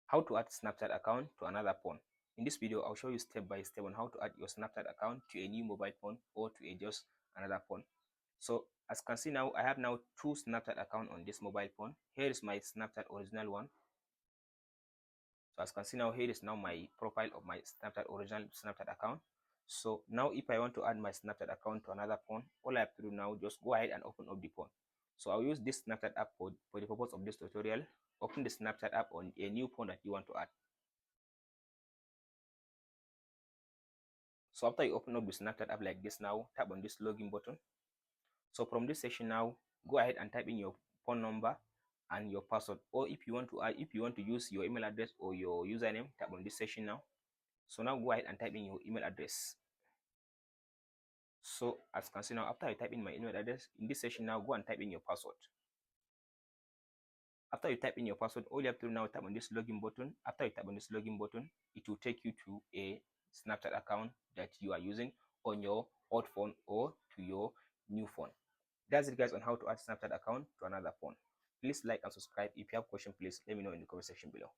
How to add Snapchat account to another phone. In this video, I'll show you step by step on how to add your Snapchat account to a new mobile phone or to a just another phone. So as you can see now, I have now two Snapchat account on this mobile phone. Here is my Snapchat original one. So as you can see now, here is now my profile of my Snapchat original Snapchat account. So now if I want to add my Snapchat account to another phone, all I have to do now, just go ahead and open up the phone. So I'll use this Snapchat app for the purpose of this tutorial. Open the Snapchat app on a new phone that you want to add. So after you open up the Snapchat app like this now, tap on this login button. So from this section now, go ahead and type in your phone number and your password, or if you want to use your email address or your username, tap on this section now. So now go ahead and type in your email address. So as you can see now, after I type in my email address, in this section now, go and type in your password. After you type in your password, all you have to do now, tap on this login button. After you tap on this login button, it will take you to a Snapchat account that you are using on your old phone or to your new phone. That's it guys on how to add Snapchat account to another phone. Please like and subscribe. If you have question, please let me know in the comment section below.